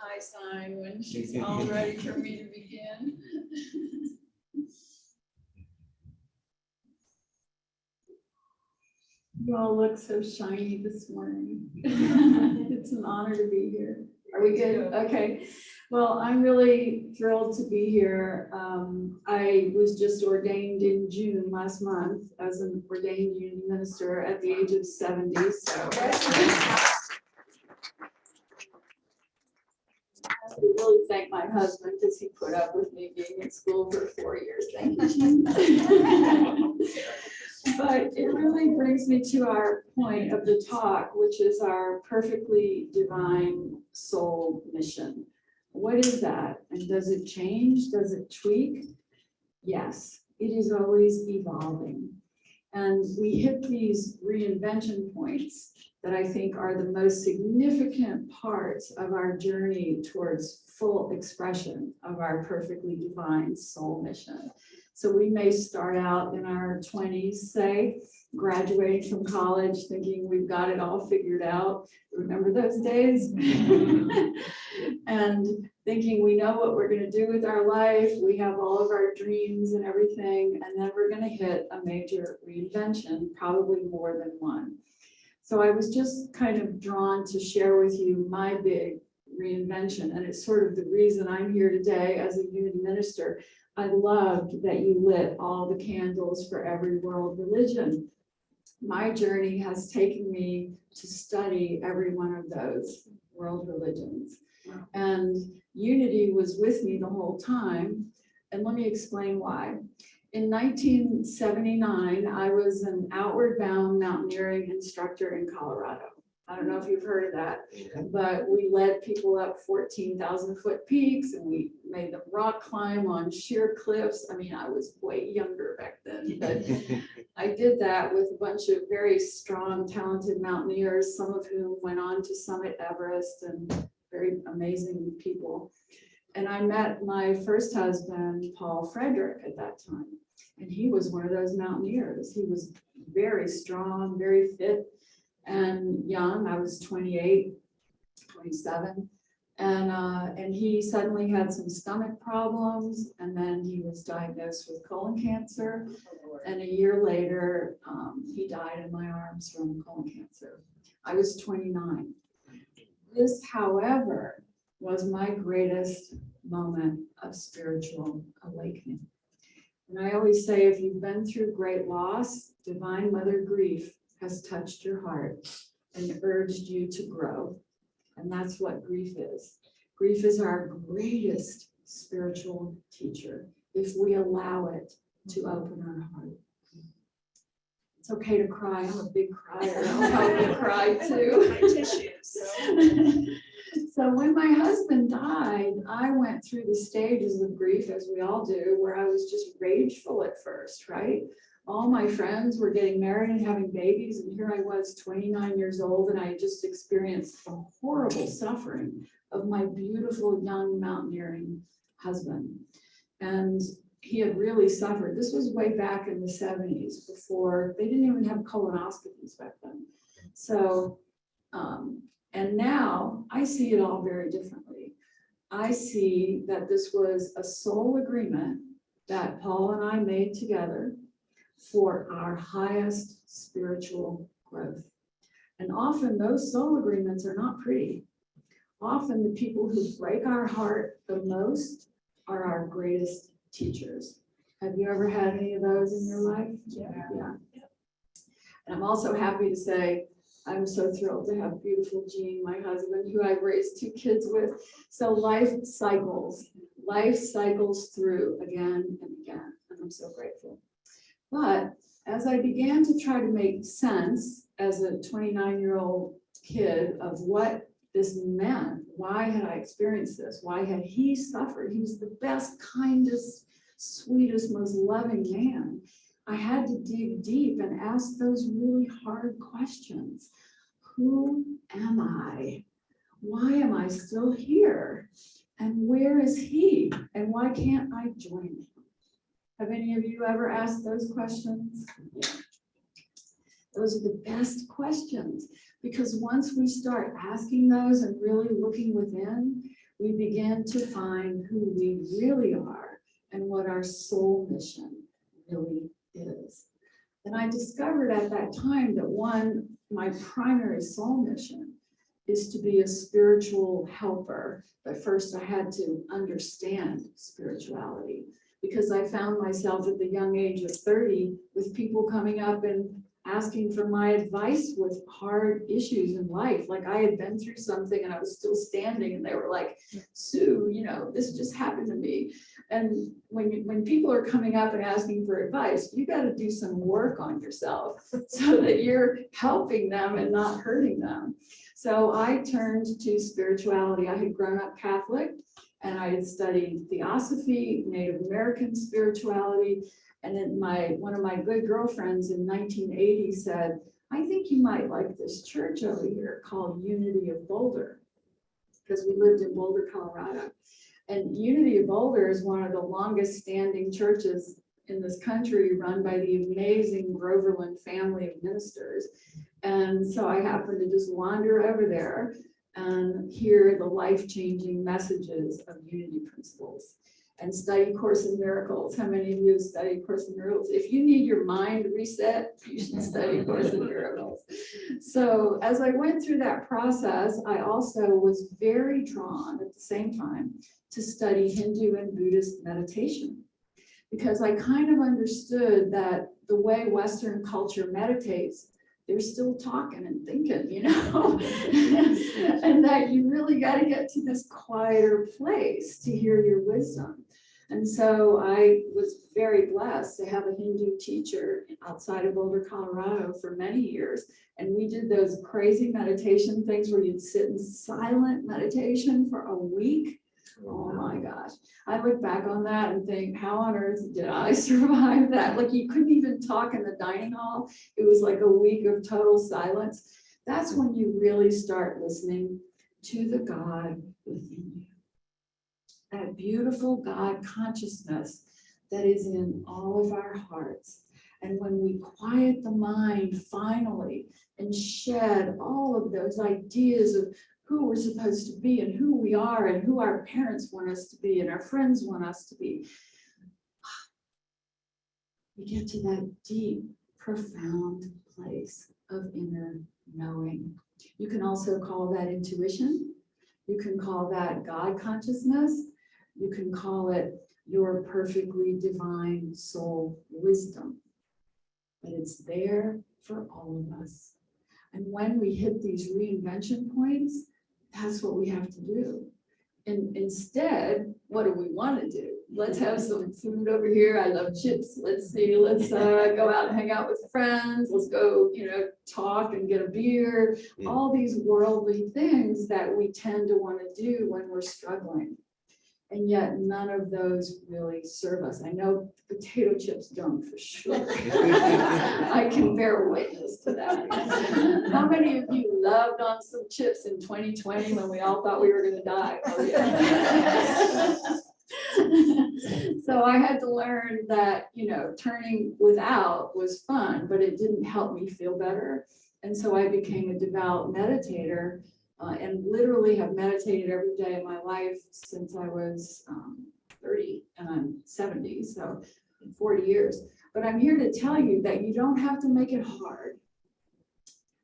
high sign when she's all ready for me to begin. You all look so shiny this morning. It's an honor to be here. Are we good? Okay. Well, I'm really thrilled to be here. I was just ordained in June last month as an ordained union minister at the age of 70. So I have to really thank my husband because he put up with me being in school for 4 years. Thank you. But it really brings me to our point of the talk, which is our perfectly divine soul mission. What is that? And does it change? Does it tweak? Yes, it is always evolving. And we hit these reinvention points that I think are the most significant parts of our journey towards full expression of our perfectly divine soul mission. So we may start out in our 20s, say, graduating from college, thinking we've got it all figured out. Remember those days? And thinking we know what we're going to do with our life. We have all of our dreams and everything. And then we're going to hit a major reinvention, probably more than one. So I was just kind of drawn to share with you my big reinvention. And it's sort of the reason I'm here today as a union minister. I loved that you lit all the candles for every world religion. My journey has taken me to study every one of those world religions. And unity was with me the whole time. And let me explain why. In 1979, I was an outward bound mountaineering instructor in Colorado. I don't know if you've heard of that, but we led people up 14,000 foot peaks and we made them rock climb on sheer cliffs. I mean, I was way younger back then, but I did that with a bunch of very strong, talented mountaineers, some of whom went on to summit Everest, and very amazing people. And I met my first husband, Rev Frederick, at that time. And he was one of those mountaineers. He was very strong, very fit, and young. I was 28, 27, and he suddenly had some stomach problems, and then he was diagnosed with colon cancer, and a year later he died in my arms from colon cancer. I was 29. This, however, was my greatest moment of spiritual awakening. And I always say, if you've been through great loss, divine mother grief has touched your heart and urged you to grow. And that's what grief is. Grief is our greatest spiritual teacher if we allow it to open our heart. It's okay to cry. I'm a big crier. I'll help you cry too. My tissues. So when my husband died, I went through the stages of grief, as we all do, where I was just rageful at first, right? All my friends were getting married and having babies, and here I was 29 years old, and I just experienced the horrible suffering of my beautiful young mountaineering husband. And he had really suffered. This was way back in the 70s, before they didn't even have colonoscopies back then. So, and now I see it all very differently. I see that this was a soul agreement that Paul and I made together for our highest spiritual growth. And often those soul agreements are not pretty. Often the people who break our heart the most are our greatest teachers. Have you ever had any of those in your life? Yeah. And I'm also happy to say, I'm so thrilled to have beautiful Jean, my husband, who I've raised 2 kids with. So life cycles through again and again, and I'm so grateful. But as I began to try to make sense as a 29-year-old kid of what this meant, why had I experienced this? Why had he suffered? He was the best, kindest, sweetest, most loving man. I had to dig deep and ask those really hard questions. Who am I? Why am I still here? And where is he? And why can't I join him? Have any of you ever asked those questions? Yeah. Those are the best questions, because once we start asking those and really looking within, we begin to find who we really are and what our soul mission really is. And I discovered at that time that my primary soul mission is to be a spiritual helper. But first I had to understand spirituality, because I found myself at the young age of 30 with people coming up and asking for my advice with hard issues in life. Like I had been through something and I was still standing, and they were like, Sue, this just happened to me. And when people are coming up and asking for advice, you got to do some work on yourself so that you're helping them and not hurting them. So I turned to spirituality. I had grown up Catholic, and I had studied Theosophy, Native American spirituality. And then one of my good girlfriends in 1980 said, I think you might like this church over here called Unity of Boulder, because we lived in Boulder, Colorado. And Unity of Boulder is one of the longest standing churches in this country, run by the amazing Groverland family of ministers. And so I happened to just wander over there and hear the life-changing messages of unity principles and study Course in Miracles. How many of you have studied Course in Miracles? If you need your mind reset, you should study Course in Miracles. So as I went through that process, I also was very drawn at the same time to study Hindu and Buddhist meditation, because I kind of understood that the way Western culture meditates, they're still talking and thinking, and that you really got to get to this quieter place to hear your wisdom. And so I was very blessed to have a Hindu teacher outside of Boulder, Colorado for many years. And we did those crazy meditation things where you'd sit in silent meditation for a week. Oh my gosh. I look back on that and think, how on earth did I survive that? Like you couldn't even talk in the dining hall. It was like a week of total silence. That's when you really start listening to the God within you. That beautiful God consciousness that is in all of our hearts. And when we quiet the mind finally and shed all of those ideas of who we're supposed to be and who we are and who our parents want us to be and our friends want us to be, we get to that deep, profound place of inner knowing. You can also call that intuition. You can call that God consciousness. You can call it your perfectly divine soul wisdom. But it's there for all of us. And when we hit these reinvention points, that's what we have to do. And instead, what do we want to do? Let's have some food over here. I love chips. Let's go out and hang out with friends. Let's go, talk and get a beer. All these worldly things that we tend to want to do when we're struggling. And yet none of those really serve us. I know potato chips don't for sure. I can bear witness to that. How many of you loved on some chips in 2020 when we all thought we were going to die? Oh, yeah. So I had to learn that, turning without was fun, but it didn't help me feel better. And so I became a devout meditator. And literally have meditated every day of my life since I was 30 and I'm 70, so 40 years. But I'm here to tell you that you don't have to make it hard.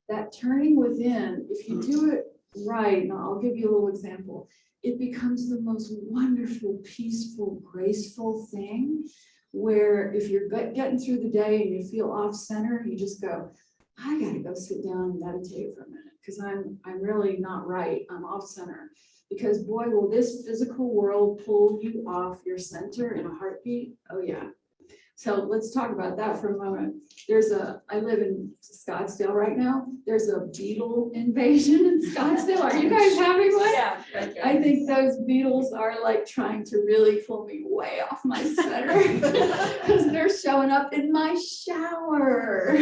That turning within, if you do it right, and I'll give you a little example, it becomes the most wonderful, peaceful, graceful thing where if you're getting through the day and you feel off center, you just go, I gotta go sit down and meditate for a minute because I'm really not right. I'm off center. Because boy, will this physical world pull you off your center in a heartbeat? Oh yeah. So let's talk about that for a moment. I live in Scottsdale right now. There's a beetle invasion in Scottsdale. Are you guys having one? Yeah. I think those beetles are like trying to really pull me way off my center because they're showing up in my shower.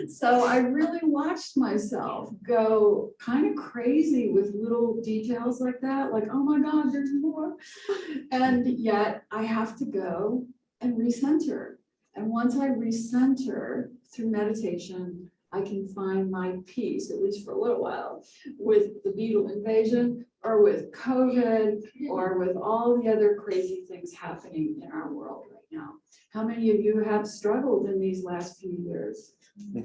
So I really watched myself go kind of crazy with little details like that. Like, oh my God, there's more. And yet I have to go and recenter. And once I recenter through meditation, I can find my peace, at least for a little while, with the beetle invasion or with COVID or with all the other crazy things happening in our world right now. How many of you have struggled in these last few years? Yeah.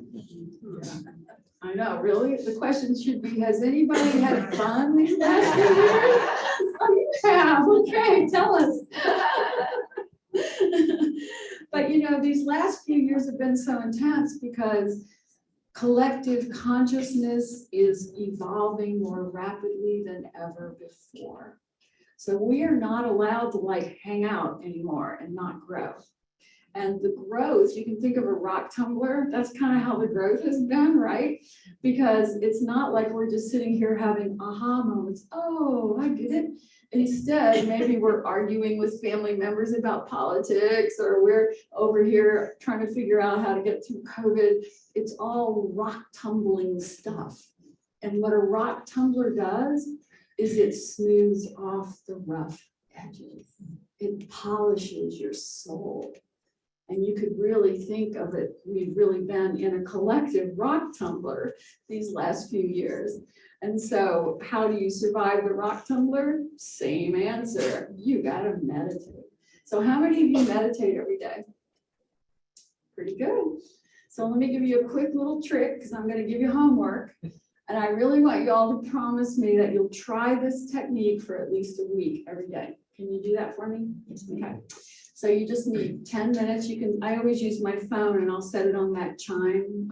I know, really? The question should be, has anybody had fun these last few years? Yeah, okay, tell us. But you know, these last few years have been so intense because collective consciousness is evolving more rapidly than ever before. So we are not allowed to like hang out anymore and not grow. And the growth, you can think of a rock tumbler, that's kind of how the growth has been, right? Because it's not like we're just sitting here having aha moments. Oh, I get it. Instead, maybe we're arguing with family members about politics, or we're over here trying to figure out how to get through COVID. It's all rock tumbling stuff. And what a rock tumbler does is it smooths off the rough edges. It polishes your soul. And you could really think of it, we've really been in a collective rock tumbler these last few years. And so how do you survive the rock tumbler? Same answer, you gotta meditate. So how many of you meditate every day? Pretty good. So let me give you a quick little trick, because I'm gonna give you homework. And I really want you all to promise me that you'll try this technique for at least a week every day. Can you do that for me? Okay. So you just need 10 minutes. You can, I always use my phone and I'll set it on that chime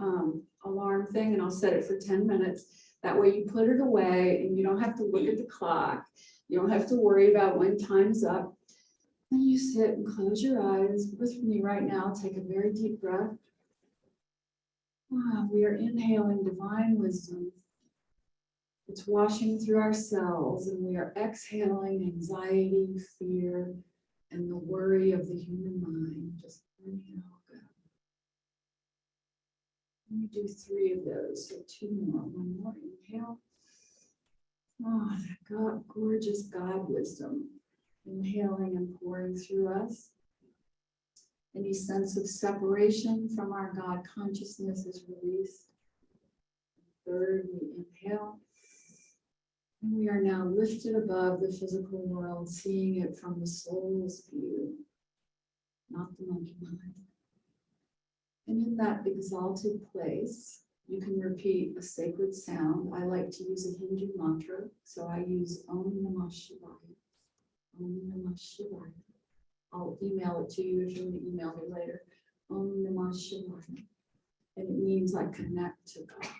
alarm thing, and I'll set it for 10 minutes. That way you put it away and you don't have to look at the clock. You don't have to worry about when time's up. Then you sit and close your eyes with me right now. Take a very deep breath. We are inhaling divine wisdom. It's washing through our cells, and we are exhaling anxiety, fear, and the worry of the human mind. Just inhale, go. Let me do 3 of those, so 2 more. 1 more, inhale. Oh, that gorgeous God wisdom, inhaling and pouring through us. Any sense of separation from our God consciousness is released. 3rd, we inhale. And we are now lifted above the physical world, seeing it from the soul's view, not the monkey mind. And in that exalted place, you can repeat a sacred sound. I like to use a Hindu mantra, so I use Om Namah Shivaya. Om Namah Shivaya. I'll email it to you if you want to email me later. Om Namah Shivaya. And it means I connect to God.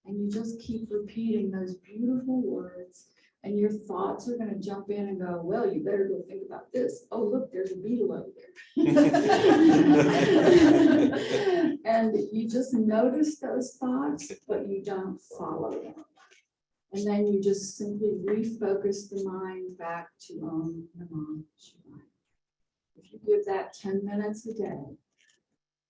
And you just keep repeating those beautiful words, and your thoughts are going to jump in and go, well, you better go think about this. Oh, look, there's a beetle over there. And you just notice those thoughts, but you don't follow them. And then you just simply refocus the mind back to Om Namah Shivaya. If you give that 10 minutes a day,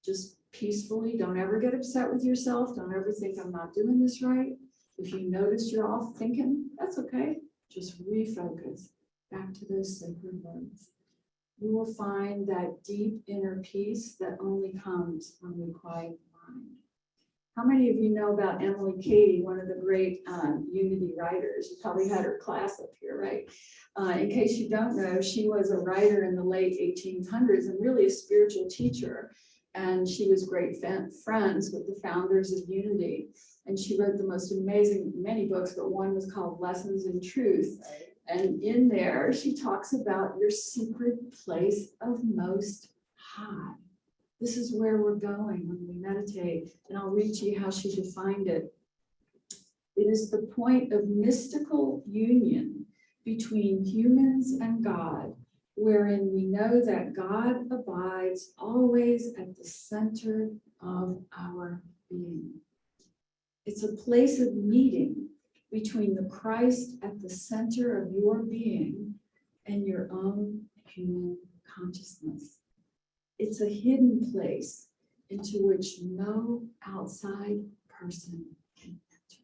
just peacefully, don't ever get upset with yourself. Don't ever think I'm not doing this right. If you notice you're off thinking, that's okay. Just refocus back to those sacred words. You will find that deep inner peace that only comes when we quiet the mind. How many of you know about Emily Cady, one of the great Unity writers? You probably had her class up here, right? In case you don't know, she was a writer in the late 1800s and really a spiritual teacher. And she was great friends with the founders of Unity. And she wrote the most amazing, many books, but one was called Lessons in Truth. And in there, she talks about your secret place of most high. This is where we're going when we meditate. And I'll read to you how she defined it. It is the point of mystical union between humans and God, wherein we know that God abides always at the center of our being. It's a place of meeting between the Christ at the center of your being and your own human consciousness. It's a hidden place into which no outside person can enter.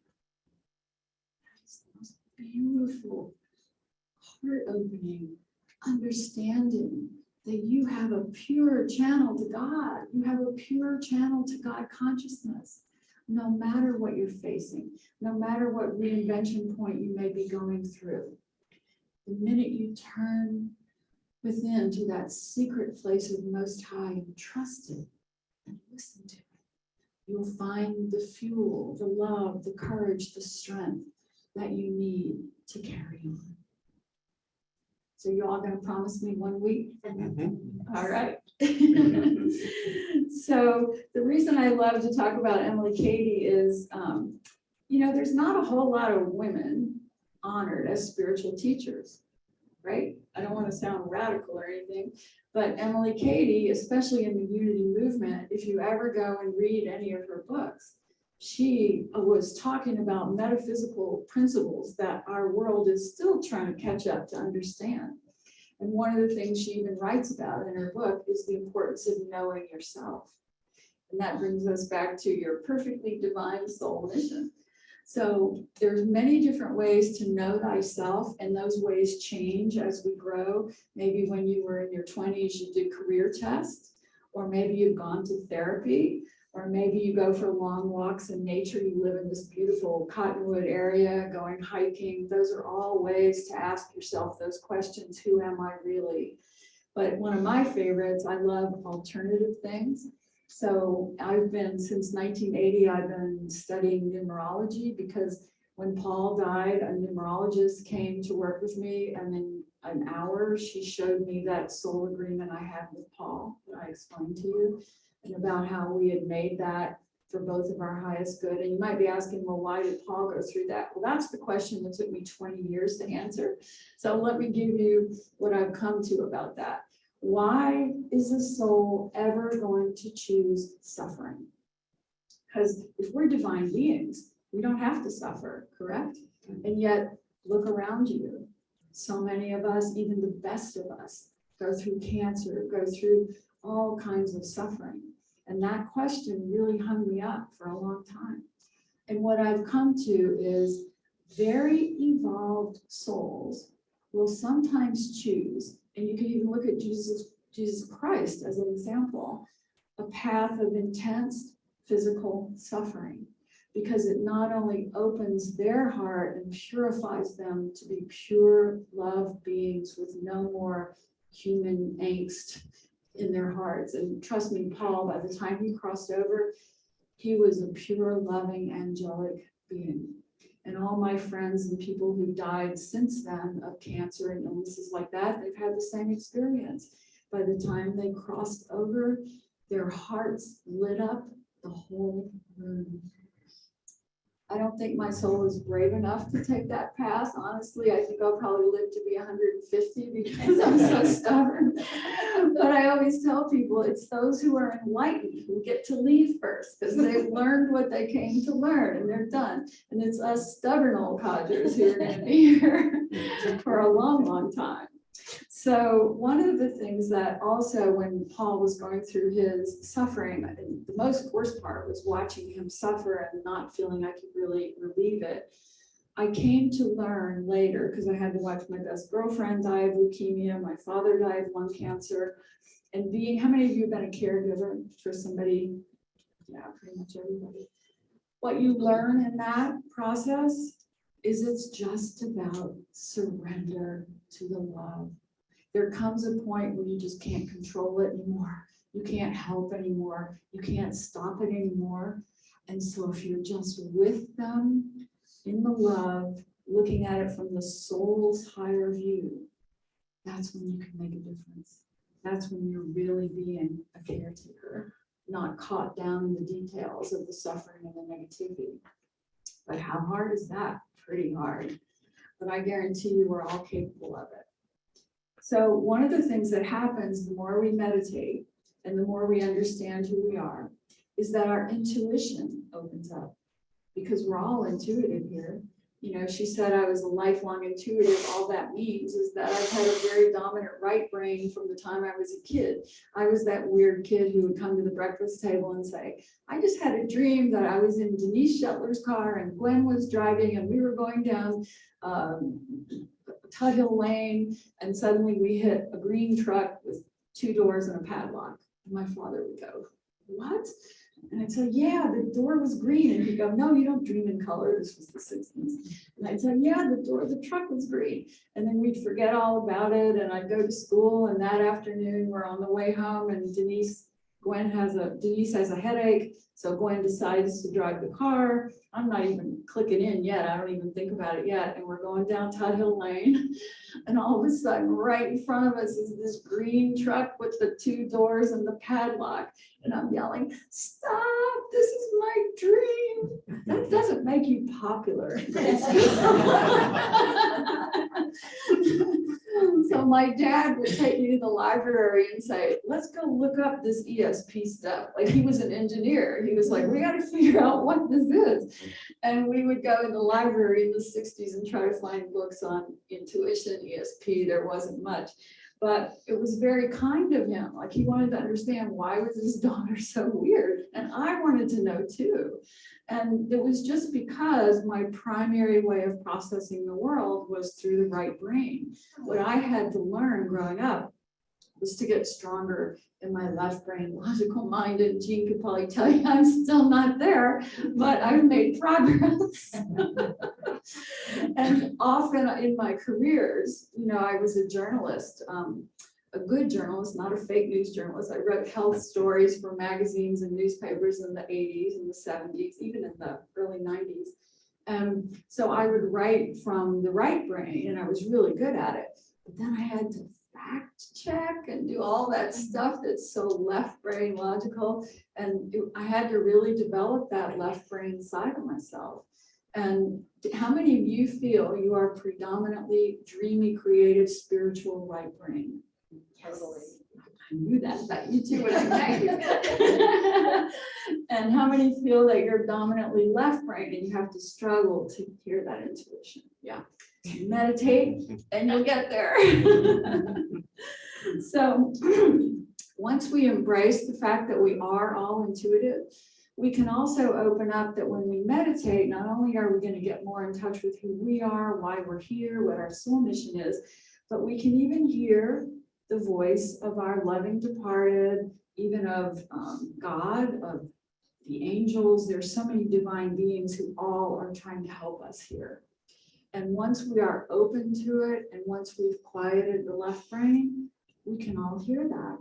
That's the most beautiful, heart-opening understanding that you have a pure channel to God. You have a pure channel to God consciousness, no matter what you're facing, no matter what reinvention point you may be going through. The minute you turn within to that secret place of Most High and trust it and listen to it, you'll find the fuel, the love, the courage, the strength that you need to carry on. So you all gonna promise me 1 week? All right. So the reason I love to talk about Emily Cady is, there's not a whole lot of women honored as spiritual teachers, right? I don't want to sound radical or anything, but Emily Cady, especially in the Unity movement, if you ever go and read any of her books, she was talking about metaphysical principles that our world is still trying to catch up to understand. And one of the things she even writes about in her book is the importance of knowing yourself. And that brings us back to your perfectly divine soul mission. So there's many different ways to know thyself, and those ways change as we grow. Maybe when you were in your 20s, you did career tests, or maybe you've gone to therapy, or maybe you go for long walks in nature. You live in this beautiful cottonwood area, going hiking. Those are all ways to ask yourself those questions. Who am I really? But one of my favorites, I love alternative things. So since 1980, I've been studying numerology, because when Paul died, a numerologist came to work with me, and in an hour, she showed me that soul agreement I had with Paul that I explained to you, and about how we had made that for both of our highest good. And you might be asking, well, why did Paul go through that? Well, that's the question that took me 20 years to answer. So let me give you what I've come to about that. Why is the soul ever going to choose suffering? Because if we're divine beings, we don't have to suffer, correct? And yet, look around you. So many of us, even the best of us, go through cancer, go through all kinds of suffering. And that question really hung me up for a long time. And what I've come to is very evolved souls will sometimes choose, and you can even look at Jesus Christ as an example, a path of intense physical suffering, because it not only opens their heart and purifies them to be pure love beings with no more human angst in their hearts. And trust me, Paul, by the time he crossed over, he was a pure, loving, angelic being. And all my friends and people who died since then of cancer and illnesses like that, they've had the same experience. By the time they crossed over, their hearts lit up the whole room. I don't think my soul is brave enough to take that path. Honestly, I think I'll probably live to be 150 because I'm so stubborn. But I always tell people it's those who are enlightened who get to leave first, because they've learned what they came to learn and they're done. And it's us stubborn old codgers who are going to be here for a long, long time. So one of the things that also, when Paul was going through his suffering, the most worst part was watching him suffer and not feeling I could really relieve it. I came to learn later, because I had to watch my best girlfriend die of leukemia, my father died of lung cancer, and how many of you have been a caregiver for somebody? Yeah, pretty much everybody. What you learn in that process is it's just about surrender to the love. There comes a point where you just can't control it anymore. You can't help anymore. You can't stop it anymore. And so if you're just with them in the love, looking at it from the soul's higher view, that's when you can make a difference. That's when you're really being a caretaker, not caught down in the details of the suffering and the negativity. But how hard is that? Pretty hard. But I guarantee you we're all capable of it. So one of the things that happens the more we meditate and the more we understand who we are is that our intuition opens up, because we're all intuitive here. You know, she said I was a lifelong intuitive. All that means is that I've had a very dominant right brain from the time I was a kid. I was that weird kid who would come to the breakfast table and say, I just had a dream that I was in Denise Shetler's car and Gwen was driving and we were going down Tut Hill Lane, and suddenly we hit a green truck with 2 doors and a padlock. And my father would go, what? And I'd say, yeah, the door was green. And he'd go, no, you don't dream in color. This was the 60s. And I'd say, yeah, the door of the truck was green. And then we'd forget all about it. And I'd go to school. And that afternoon, we're on the way home. And Denise has a headache. So Gwen decides to drive the car. I'm not even clicking in yet. I don't even think about it yet. And we're going down Tuthill Lane. And all of a sudden, right in front of us is this green truck with the 2 doors and the padlock. And I'm yelling, stop, this is my dream. That doesn't make you popular. So my dad would take me to the library and say, let's go look up this ESP stuff. Like, he was an engineer. He was like, we got to figure out what this is. And we would go in the library in the 60s and try to find books on intuition, ESP. There wasn't much. But it was very kind of him. Like, he wanted to understand, why was his daughter so weird? And I wanted to know too. And it was just because my primary way of processing the world was through the right brain. What I had to learn growing up was to get stronger in my left brain, logical mind. And Jean could probably tell you I'm still not there, but I've made progress. And often in my careers, I was a journalist, a good journalist, not a fake news journalist. I wrote health stories for magazines and newspapers in the 80s and the 70s, even in the early 90s. So I would write from the right brain, and I was really good at it. But then I had to fact check and do all that stuff that's so left brain logical. And I had to really develop that left brain side of myself. And how many of you feel you are predominantly dreamy, creative, spiritual right brain? Totally. I knew that about you too when I met you. And how many feel that you're dominantly left brain and you have to struggle to hear that intuition? Yeah. Meditate and you'll get there. So once we embrace the fact that we are all intuitive, we can also open up that when we meditate, not only are we going to get more in touch with who we are, why we're here, what our soul mission is, but we can even hear the voice of our loving departed, even of God, of the angels. There's so many divine beings who all are trying to help us here. And once we are open to it, and once we've quieted the left brain, we can all hear that.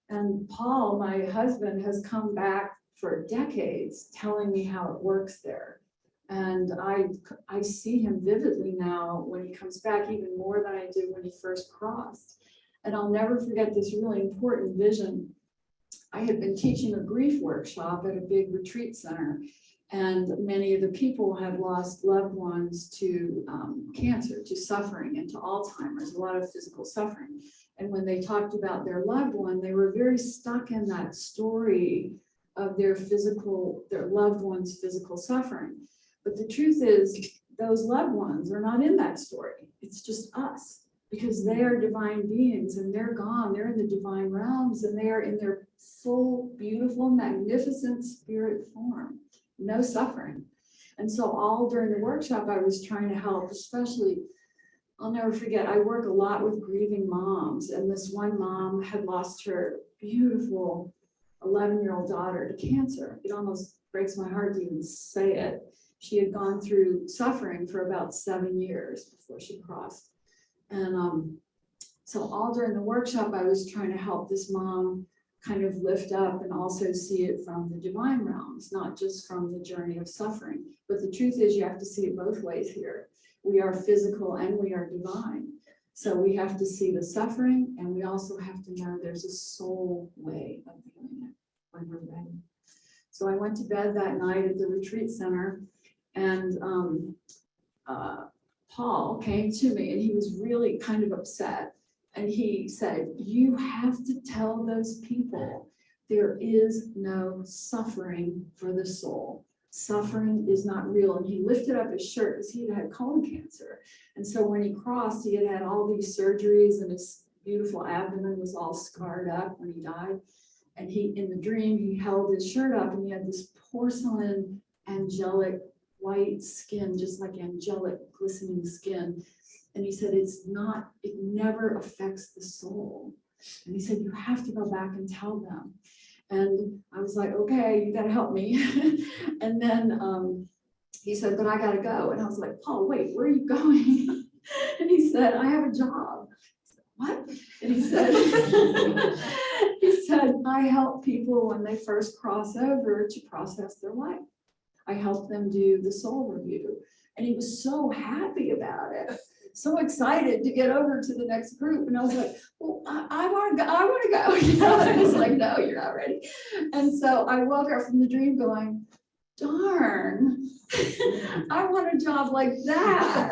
And Paul, my husband, has come back for decades telling me how it works there. And I see him vividly now when he comes back, even more than I did when he first crossed. And I'll never forget this really important vision. I had been teaching a grief workshop at a big retreat center, and many of the people had lost loved ones to cancer, to suffering, and to Alzheimer's, a lot of physical suffering. And when they talked about their loved one, they were very stuck in that story of their loved one's physical suffering. But the truth is, those loved ones are not in that story. It's just us, because they are divine beings and they're gone. They're in the divine realms and they are in their full, beautiful, magnificent spirit form. No suffering. And so all during the workshop, I was trying to help, especially, I'll never forget, I work a lot with grieving moms. And this one mom had lost her beautiful 11-year-old daughter to cancer. It almost breaks my heart to even say it. She had gone through suffering for about 7 years before she crossed. And so all during the workshop, I was trying to help this mom kind of lift up and also see it from the divine realms, not just from the journey of suffering. But the truth is, you have to see it both ways here. We are physical and we are divine. So we have to see the suffering, and we also have to know there's a soul way of doing it when we're ready. So I went to bed that night at the retreat center, and Paul came to me, and he was really kind of upset. And he said, you have to tell those people there is no suffering for the soul. Suffering is not real. And he lifted up his shirt because he had colon cancer. And so when he crossed, he had had all these surgeries, and his beautiful abdomen was all scarred up when he died. And in the dream, he held his shirt up, and he had this porcelain, angelic white skin, just like angelic glistening skin. And he said, it never affects the soul. And he said, you have to go back and tell them. And I was like, okay, you gotta help me. And then he said, but I gotta go. And I was like, Paul, wait, where are you going? And he said, I have a job. I said, what? And he said, I help people when they first cross over to process their life. I help them do the soul review. And he was so happy about it, so excited to get over to the next group. And I was like, well, I want to go. I want to go. You know, I was like, no, you're not ready. And so I woke up from the dream going, darn, I want a job like that.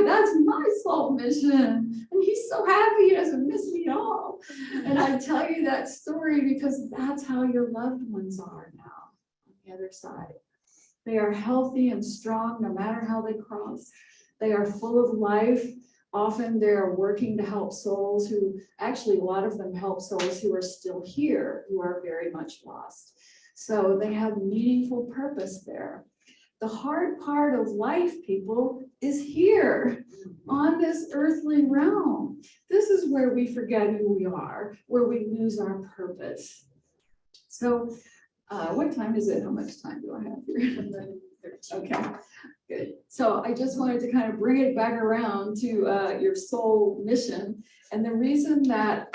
That's my soul mission. And he's so happy he doesn't miss me at all. And I tell you that story because that's how your loved ones are now on the other side. They are healthy and strong no matter how they cross. They are full of life. Often they are working to help souls who, actually a lot of them help souls who are still here, who are very much lost. So they have meaningful purpose there. The hard part of life, people, is here on this earthly realm. This is where we forget who we are, where we lose our purpose. So what time is it? How much time do I have here? Okay, good. So I just wanted to kind of bring it back around to your soul mission. And the reason that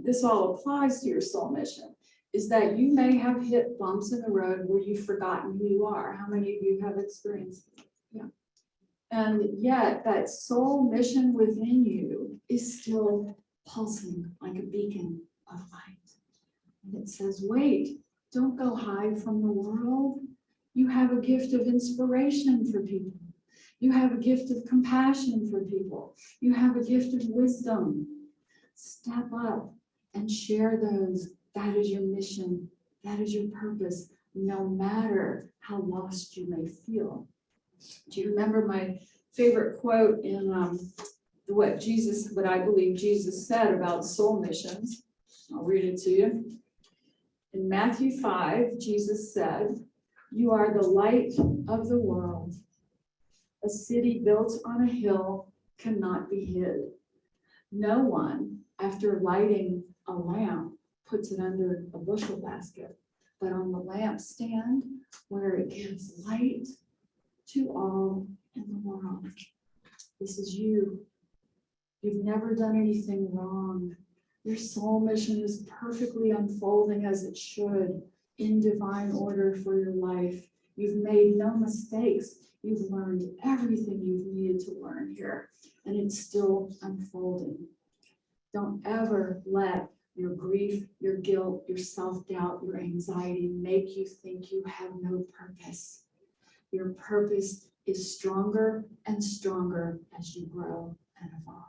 this all applies to your soul mission is that you may have hit bumps in the road where you've forgotten who you are. How many of you have experienced that? Yeah. And yet that soul mission within you is still pulsing like a beacon of light. And it says, wait, don't go hide from the world. You have a gift of inspiration for people. You have a gift of compassion for people. You have a gift of wisdom. Step up and share those. That is your mission. That is your purpose, no matter how lost you may feel. Do you remember my favorite quote in what I believe Jesus said about soul missions? I'll read it to you. In Matthew 5, Jesus said, "You are the light of the world. A city built on a hill cannot be hid. No one, after lighting a lamp, puts it under a bushel basket, but on the lampstand where it gives light to all in the world." This is you. You've never done anything wrong. Your soul mission is perfectly unfolding as it should, in divine order for your life. You've made no mistakes. You've learned everything you've needed to learn here, and it's still unfolding. Don't ever let your grief, your guilt, your self-doubt, your anxiety make you think you have no purpose. Your purpose is stronger and stronger as you grow and evolve.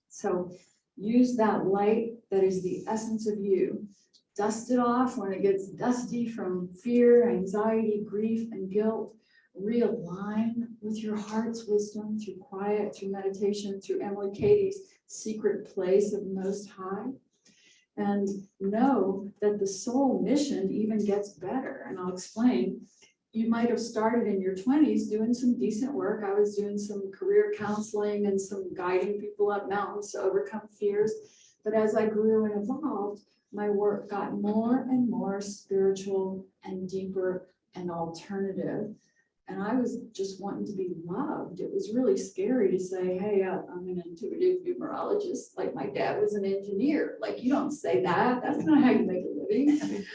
So use that light that is the essence of you. Dust it off when it gets dusty from fear, anxiety, grief, and guilt. Realign with your heart's wisdom through quiet, through meditation, through Emily Katie's secret place of Most High. And know that the soul mission even gets better. And I'll explain. You might have started in your 20s doing some decent work. I was doing some career counseling and some guiding people up mountains to overcome fears. But as I grew and evolved, my work got more and more spiritual and deeper and alternative. And I was just wanting to be loved. It was really scary to say, hey, I'm an intuitive numerologist. Like my dad was an engineer. Like, you don't say that. That's not how you make a living.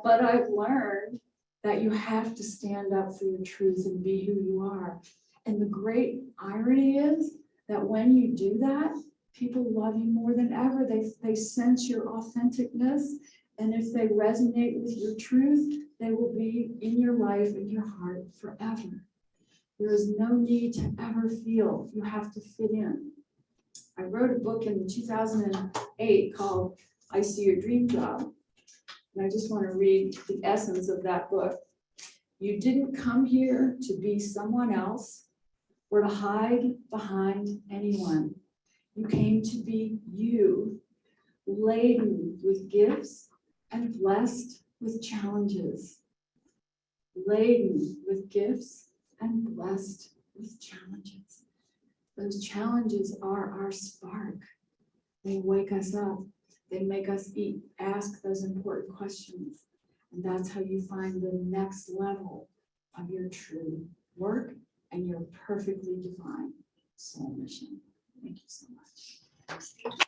But I've learned that you have to stand up for your truth and be who you are. And the great irony is that when you do that, people love you more than ever. They sense your authenticness. And if they resonate with your truth, they will be in your life and your heart forever. There is no need to ever feel you have to fit in. I wrote a book in 2008 called I See Your Dream Job. And I just want to read the essence of that book. You didn't come here to be someone else or to hide behind anyone. You came to be you, laden with gifts and blessed with challenges. Laden with gifts and blessed with challenges. Those challenges are our spark. They wake us up. They make us ask those important questions. And that's how you find the next level of your true work and your perfectly defined soul mission. Thank you so much.